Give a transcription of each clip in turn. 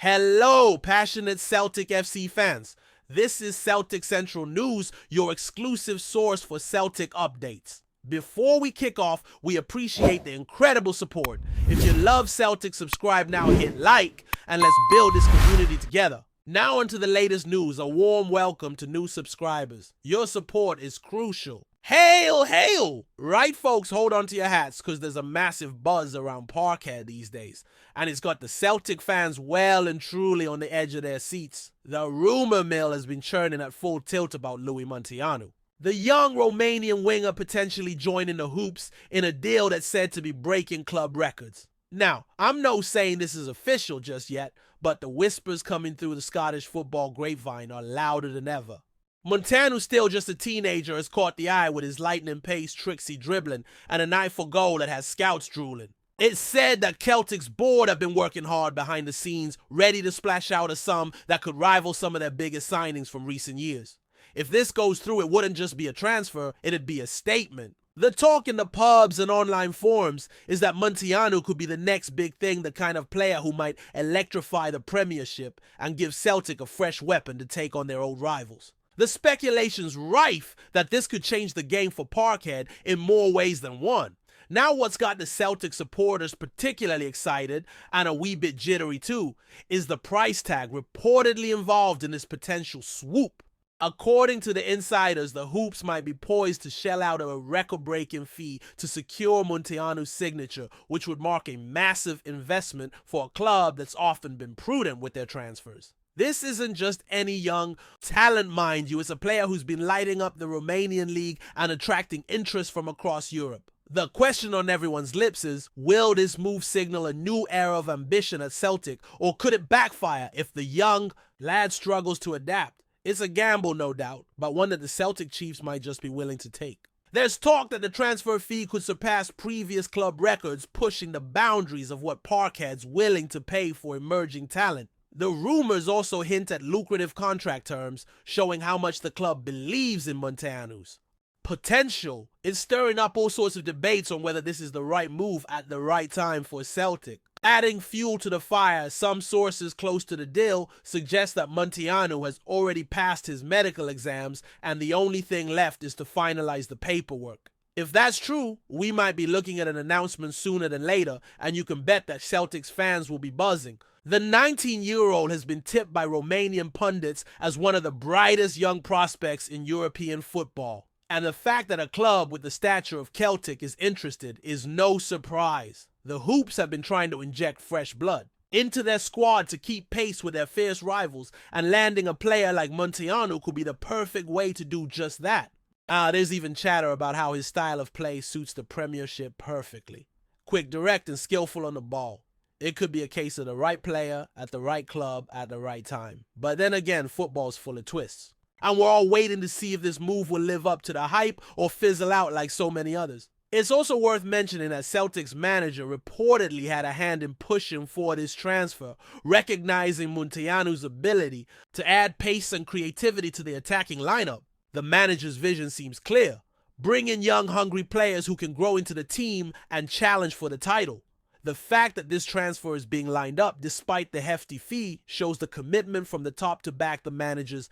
Hello, passionate Celtic FC fans. This is Celtic Central News, your exclusive source for Celtic updates. Before we kick off, we appreciate the incredible support. If you love Celtic, subscribe now, hit like, and let's build this community together. Now onto the latest news, a warm welcome to new subscribers. Your support is crucial. Hail, hail! Right, folks, hold on to your hats because there's a massive buzz around Parkhead these days, and it's got the Celtic fans well and truly on the edge of their seats. The rumor mill has been churning at full tilt about MUNTEANU, the young Romanian winger potentially joining the Hoops in a deal that's said to be breaking club records. Now, I'm no saying this is official just yet, but the whispers coming through the Scottish football grapevine are louder than ever. MUNTEANU, still just a teenager, has caught the eye with his lightning-paced, tricksy dribbling and an eye for goal that has scouts drooling. It's said that Celtic's board have been working hard behind the scenes, ready to splash out a sum that could rival some of their biggest signings from recent years. If this goes through, it wouldn't just be a transfer, it'd be a statement. The talk in the pubs and online forums is that MUNTEANU could be the next big thing, the kind of player who might electrify the Premiership and give Celtic a fresh weapon to take on their old rivals. The speculation's rife that this could change the game for Parkhead in more ways than one. Now what's got the Celtic supporters particularly excited, and a wee bit jittery too, is the price tag reportedly involved in this potential swoop. According to the insiders, the Hoops might be poised to shell out a record-breaking fee to secure MUNTEANU's signature, which would mark a massive investment for a club that's often been prudent with their transfers. This isn't just any young talent, mind you. It's a player who's been lighting up the Romanian league and attracting interest from across Europe. The question on everyone's lips is, will this move signal a new era of ambition at Celtic, or could it backfire if the young lad struggles to adapt? It's a gamble, no doubt, but one that the Celtic Chiefs might just be willing to take. There's talk that the transfer fee could surpass previous club records, pushing the boundaries of what Parkhead's willing to pay for emerging talent. The rumors also hint at lucrative contract terms, showing how much the club believes in MUNTEANU's potential. It's stirring up all sorts of debates on whether this is the right move at the right time for Celtic. Adding fuel to the fire, some sources close to the deal suggest that MUNTEANU has already passed his medical exams and the only thing left is to finalize the paperwork. If that's true, we might be looking at an announcement sooner than later, and you can bet that Celtics fans will be buzzing. The 19-year-old has been tipped by Romanian pundits as one of the brightest young prospects in European football. And the fact that a club with the stature of Celtic is interested is no surprise. The Hoops have been trying to inject fresh blood into their squad to keep pace with their fierce rivals, and landing a player like MUNTEANU could be the perfect way to do just that. There's even chatter about how his style of play suits the Premiership perfectly. Quick, direct, and skillful on the ball. It could be a case of the right player at the right club at the right time. But then again, football's full of twists. And we're all waiting to see if this move will live up to the hype or fizzle out like so many others. It's also worth mentioning that Celtic's manager reportedly had a hand in pushing for this transfer, recognizing MUNTEANU's ability to add pace and creativity to the attacking lineup. The manager's vision seems clear. Bring in young, hungry players who can grow into the team and challenge for the title. The fact that this transfer is being lined up despite the hefty fee shows the commitment from the top to back the manager's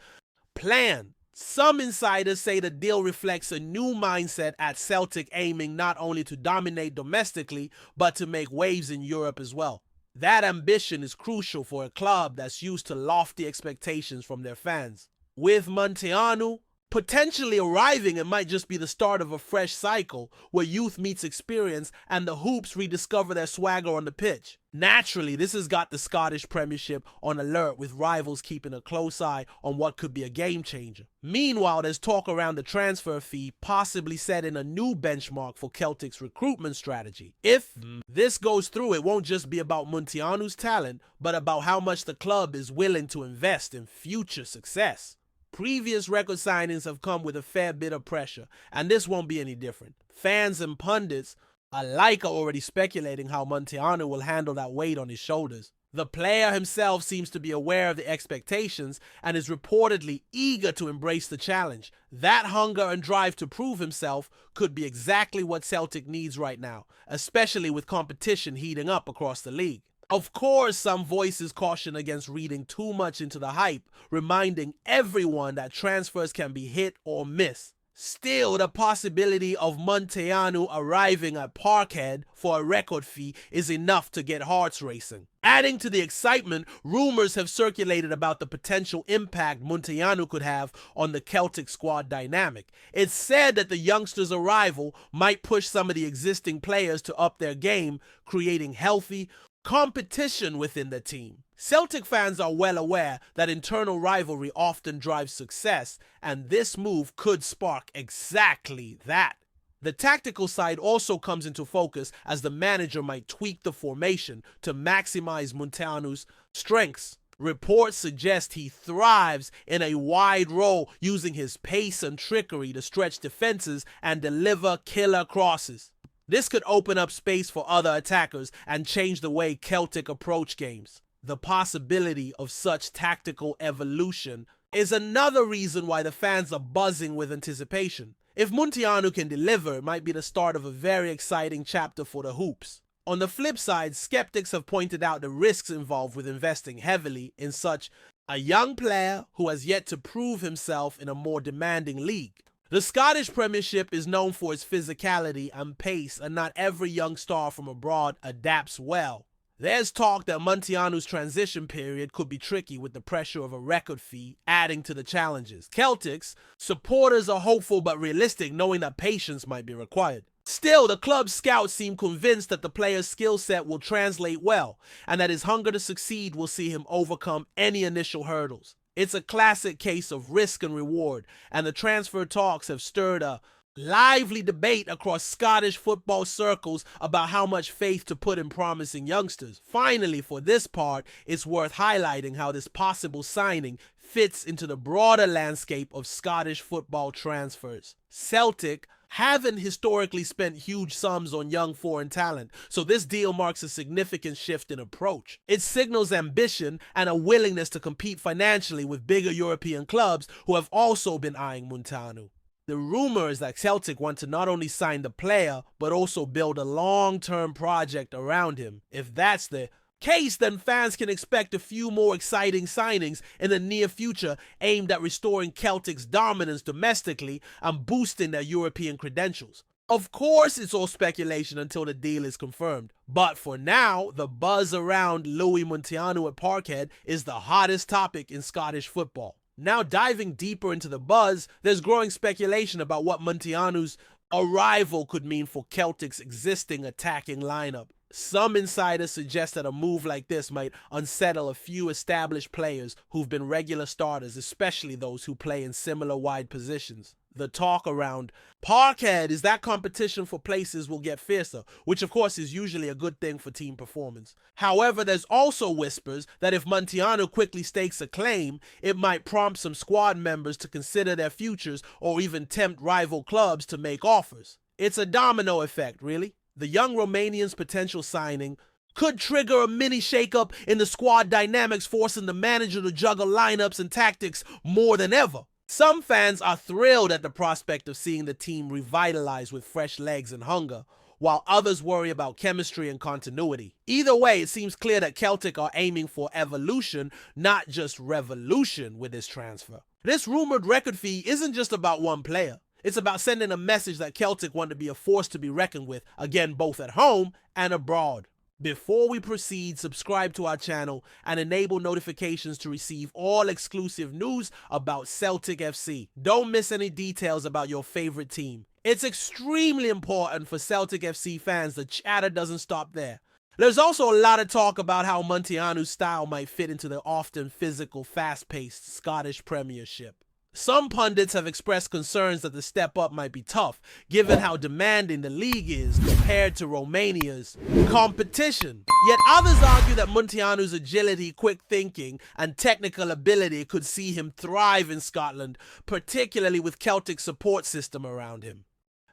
plan. Some insiders say the deal reflects a new mindset at Celtic, aiming not only to dominate domestically, but to make waves in Europe as well. That ambition is crucial for a club that's used to lofty expectations from their fans. With MUNTEANU potentially arriving, it might just be the start of a fresh cycle where youth meets experience and the Hoops rediscover their swagger on the pitch. Naturally, this has got the Scottish Premiership on alert, with rivals keeping a close eye on what could be a game changer. Meanwhile, there's talk around the transfer fee possibly setting a new benchmark for Celtic's recruitment strategy. If this goes through, it won't just be about MUNTEANU's talent, but about how much the club is willing to invest in future success. Previous record signings have come with a fair bit of pressure, and this won't be any different. Fans and pundits alike are already speculating how MUNTEANU will handle that weight on his shoulders. The player himself seems to be aware of the expectations and is reportedly eager to embrace the challenge. That hunger and drive to prove himself could be exactly what Celtic needs right now, especially with competition heating up across the league. Of course, some voices caution against reading too much into the hype, reminding everyone that transfers can be hit or miss. Still, the possibility of MUNTEANU arriving at Parkhead for a record fee is enough to get hearts racing. Adding to the excitement, rumors have circulated about the potential impact MUNTEANU could have on the Celtic squad dynamic. It's said that the youngster's arrival might push some of the existing players to up their game, creating healthy competition within the team. Celtic fans are well aware that internal rivalry often drives success, and this move could spark exactly that. The tactical side also comes into focus as the manager might tweak the formation to maximize MUNTEANU's strengths. Reports suggest he thrives in a wide role, using his pace and trickery to stretch defenses and deliver killer crosses. This could open up space for other attackers and change the way Celtic approach games. The possibility of such tactical evolution is another reason why the fans are buzzing with anticipation. If MUNTEANU can deliver, it might be the start of a very exciting chapter for the Hoops. On the flip side, skeptics have pointed out the risks involved with investing heavily in such a young player who has yet to prove himself in a more demanding league. The Scottish Premiership is known for its physicality and pace, and not every young star from abroad adapts well. There's talk that MUNTEANU's transition period could be tricky, with the pressure of a record fee adding to the challenges. Celtic's supporters are hopeful but realistic, knowing that patience might be required. Still, the club's scouts seem convinced that the player's skill set will translate well, and that his hunger to succeed will see him overcome any initial hurdles. It's a classic case of risk and reward, and the transfer talks have stirred a lively debate across Scottish football circles about how much faith to put in promising youngsters. Finally, for this part, it's worth highlighting how this possible signing fits into the broader landscape of Scottish football transfers. Celtic haven't historically spent huge sums on young foreign talent, so this deal marks a significant shift in approach. It signals ambition and a willingness to compete financially with bigger European clubs who have also been eyeing MUNTEANU. The rumor is that Celtic want to not only sign the player, but also build a long-term project around him. If that's the case, then fans can expect a few more exciting signings in the near future aimed at restoring Celtic's dominance domestically and boosting their European credentials. Of course, it's all speculation until the deal is confirmed, but for now, the buzz around Louis MUNTEANU at Parkhead is the hottest topic in Scottish football. Now, diving deeper into the buzz, there's growing speculation about what MUNTEANU's arrival could mean for Celtic's existing attacking lineup. Some insiders suggest that a move like this might unsettle a few established players who've been regular starters, especially those who play in similar wide positions. The talk around Parkhead is that competition for places will get fiercer, which of course is usually a good thing for team performance. However, there's also whispers that if MUNTEANU quickly stakes a claim, it might prompt some squad members to consider their futures or even tempt rival clubs to make offers. It's a domino effect, really. The young Romanian's potential signing could trigger a mini shakeup in the squad dynamics, forcing the manager to juggle lineups and tactics more than ever. Some fans are thrilled at the prospect of seeing the team revitalized with fresh legs and hunger, while others worry about chemistry and continuity. Either way, it seems clear that Celtic are aiming for evolution, not just revolution, with this transfer. This rumored record fee isn't just about one player. It's about sending a message that Celtic want to be a force to be reckoned with, again, both at home and abroad. Before we proceed, subscribe to our channel and enable notifications to receive all exclusive news about Celtic FC. Don't miss any details about your favorite team. It's extremely important for Celtic FC fans. The chatter doesn't stop there. There's also a lot of talk about how MUNTEANU's style might fit into the often physical, fast-paced Scottish Premiership. Some pundits have expressed concerns that the step up might be tough, given how demanding the league is compared to Romania's competition. Yet others argue that MUNTEANU's agility, quick thinking, and technical ability could see him thrive in Scotland, particularly with Celtic's support system around him.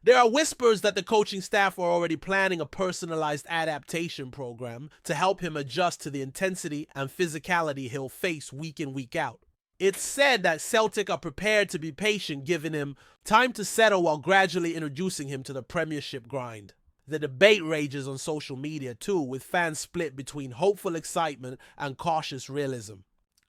There are whispers that the coaching staff are already planning a personalized adaptation program to help him adjust to the intensity and physicality he'll face week in, week out. It's said that Celtic are prepared to be patient, giving him time to settle while gradually introducing him to the Premiership grind. The debate rages on social media too, with fans split between hopeful excitement and cautious realism.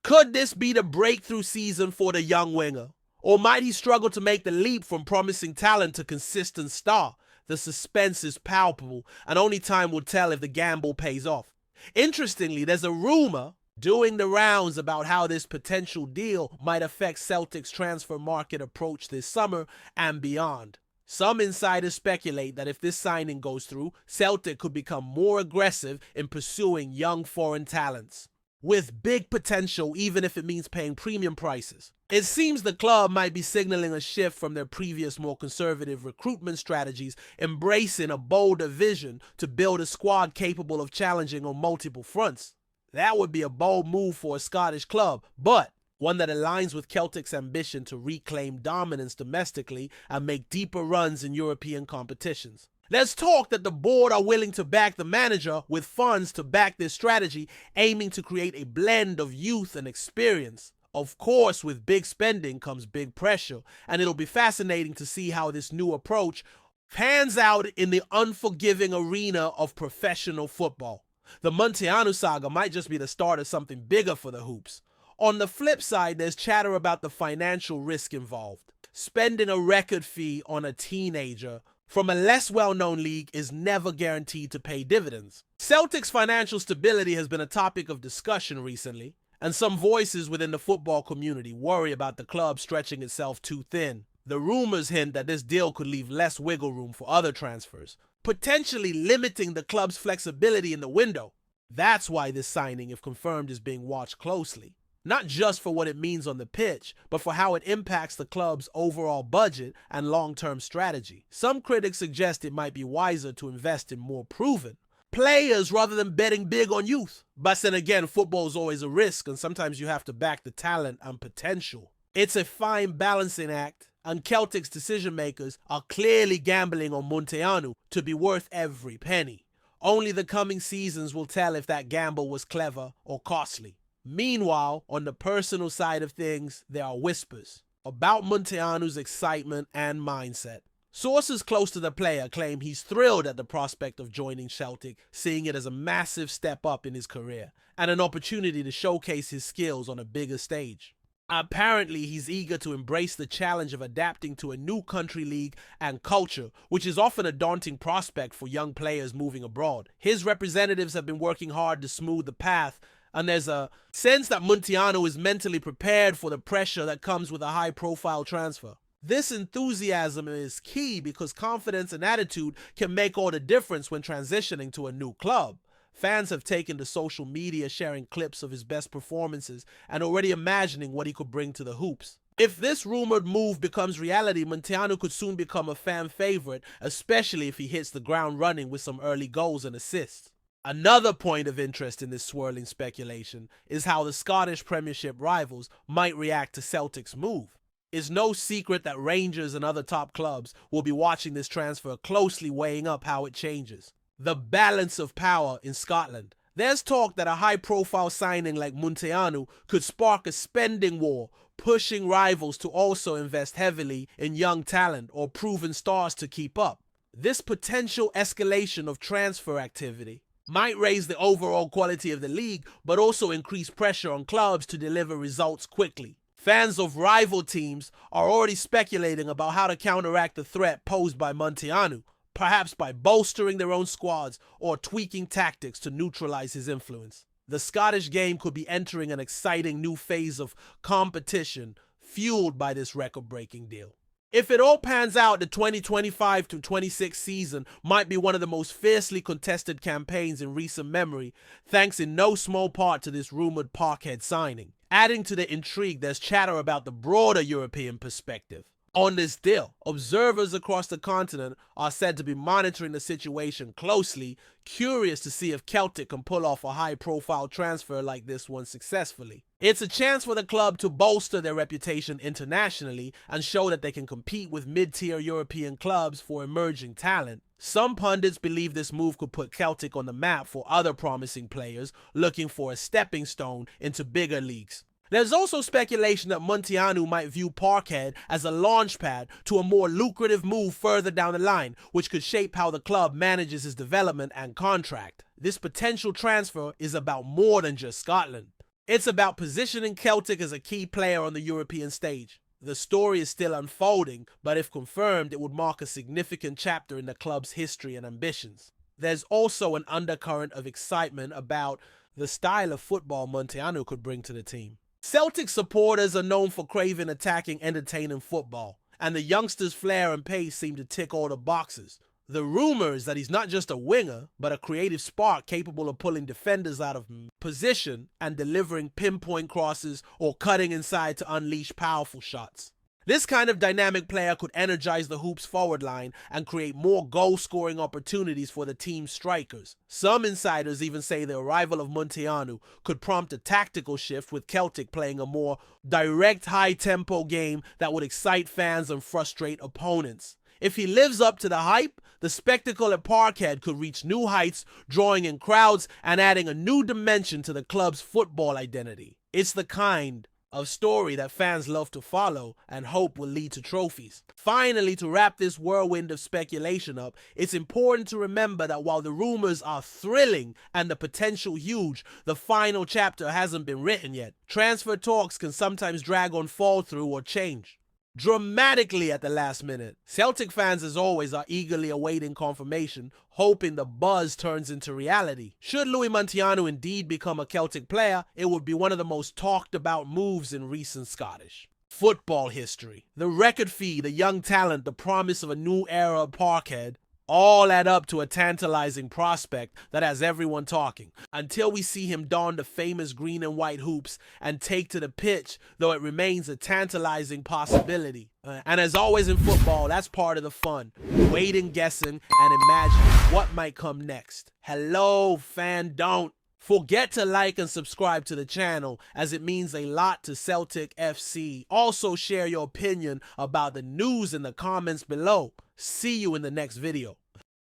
Could this be the breakthrough season for the young winger? Or might he struggle to make the leap from promising talent to consistent star? The suspense is palpable, and only time will tell if the gamble pays off. Interestingly, there's a rumor doing the rounds about how this potential deal might affect Celtic's transfer market approach this summer and beyond. Some insiders speculate that if this signing goes through, Celtic could become more aggressive in pursuing young foreign talents, with big potential even if it means paying premium prices. It seems the club might be signaling a shift from their previous more conservative recruitment strategies, embracing a bolder vision to build a squad capable of challenging on multiple fronts. That would be a bold move for a Scottish club, but one that aligns with Celtic's ambition to reclaim dominance domestically and make deeper runs in European competitions. There's talk that the board are willing to back the manager with funds to back this strategy, aiming to create a blend of youth and experience. Of course, with big spending comes big pressure, and it'll be fascinating to see how this new approach pans out in the unforgiving arena of professional football. The MUNTEANU saga might just be the start of something bigger for the Hoops. On the flip side, there's chatter about the financial risk involved. Spending a record fee on a teenager from a less well-known league is never guaranteed to pay dividends. Celtic's financial stability has been a topic of discussion recently, and some voices within the football community worry about the club stretching itself too thin. The rumors hint that this deal could leave less wiggle room for other transfers, potentially limiting the club's flexibility in the window. That's why this signing, if confirmed, is being watched closely. Not just for what it means on the pitch, but for how it impacts the club's overall budget and long-term strategy. Some critics suggest it might be wiser to invest in more proven players rather than betting big on youth. But then again, football is always a risk, and sometimes you have to back the talent and potential. It's a fine balancing act, and Celtic's decision makers are clearly gambling on MUNTEANU to be worth every penny. Only the coming seasons will tell if that gamble was clever or costly. Meanwhile, on the personal side of things, there are whispers about MUNTEANU's excitement and mindset. Sources close to the player claim he's thrilled at the prospect of joining Celtic, seeing it as a massive step up in his career and an opportunity to showcase his skills on a bigger stage. Apparently, he's eager to embrace the challenge of adapting to a new country league and culture, which is often a daunting prospect for young players moving abroad. His representatives have been working hard to smooth the path, and there's a sense that MUNTEANU is mentally prepared for the pressure that comes with a high-profile transfer. This enthusiasm is key because confidence and attitude can make all the difference when transitioning to a new club. Fans have taken to social media sharing clips of his best performances and already imagining what he could bring to the Hoops. If this rumored move becomes reality, MUNTEANU could soon become a fan favorite, especially if he hits the ground running with some early goals and assists. Another point of interest in this swirling speculation is how the Scottish Premiership rivals might react to Celtic's move. It's no secret that Rangers and other top clubs will be watching this transfer closely, weighing up how it changes the balance of power in Scotland. There's talk that a high-profile signing like MUNTEANU could spark a spending war, pushing rivals to also invest heavily in young talent or proven stars to keep up. This potential escalation of transfer activity might raise the overall quality of the league, but also increase pressure on clubs to deliver results quickly. Fans of rival teams are already speculating about how to counteract the threat posed by MUNTEANU, perhaps by bolstering their own squads or tweaking tactics to neutralize his influence. The Scottish game could be entering an exciting new phase of competition fueled by this record-breaking deal. If it all pans out, the 2025-26 season might be one of the most fiercely contested campaigns in recent memory, thanks in no small part to this rumored Parkhead signing. Adding to the intrigue, there's chatter about the broader European perspective on this deal. Observers across the continent are said to be monitoring the situation closely, curious to see if Celtic can pull off a high-profile transfer like this one successfully. It's a chance for the club to bolster their reputation internationally and show that they can compete with mid-tier European clubs for emerging talent. Some pundits believe this move could put Celtic on the map for other promising players looking for a stepping stone into bigger leagues. There's also speculation that MUNTEANU might view Parkhead as a launchpad to a more lucrative move further down the line, which could shape how the club manages his development and contract. This potential transfer is about more than just Scotland. It's about positioning Celtic as a key player on the European stage. The story is still unfolding, but if confirmed, it would mark a significant chapter in the club's history and ambitions. There's also an undercurrent of excitement about the style of football MUNTEANU could bring to the team. Celtic supporters are known for craving attacking, entertaining football, and the youngster's flair and pace seem to tick all the boxes. The rumor is that he's not just a winger, but a creative spark capable of pulling defenders out of position and delivering pinpoint crosses or cutting inside to unleash powerful shots. This kind of dynamic player could energize the Hoops forward line and create more goal-scoring opportunities for the team's strikers. Some insiders even say the arrival of MUNTEANU could prompt a tactical shift, with Celtic playing a more direct, high-tempo game that would excite fans and frustrate opponents. If he lives up to the hype, the spectacle at Parkhead could reach new heights, drawing in crowds and adding a new dimension to the club's football identity. It's the kind of story that fans love to follow and hope will lead to trophies. Finally, to wrap this whirlwind of speculation up, it's important to remember that while the rumors are thrilling and the potential huge, the final chapter hasn't been written yet. Transfer talks can sometimes drag on, fall through, or change dramatically at the last minute. Celtic fans, as always, are eagerly awaiting confirmation, hoping the buzz turns into reality. Should Louis MUNTEANU indeed become a Celtic player, it would be one of the most talked about moves in recent Scottish football history. The record fee, the young talent, the promise of a new era of Parkhead, all add up to a tantalizing prospect that has everyone talking, until we see him don the famous green and white hoops and take to the pitch, though it remains a tantalizing possibility. And as always in football, that's part of the fun, waiting, guessing, and imagining what might come next. Hello, fan, don't forget to like and subscribe to the channel, as it means a lot to Celtic FC. Also share your opinion about the news in the comments below. See you in the next video.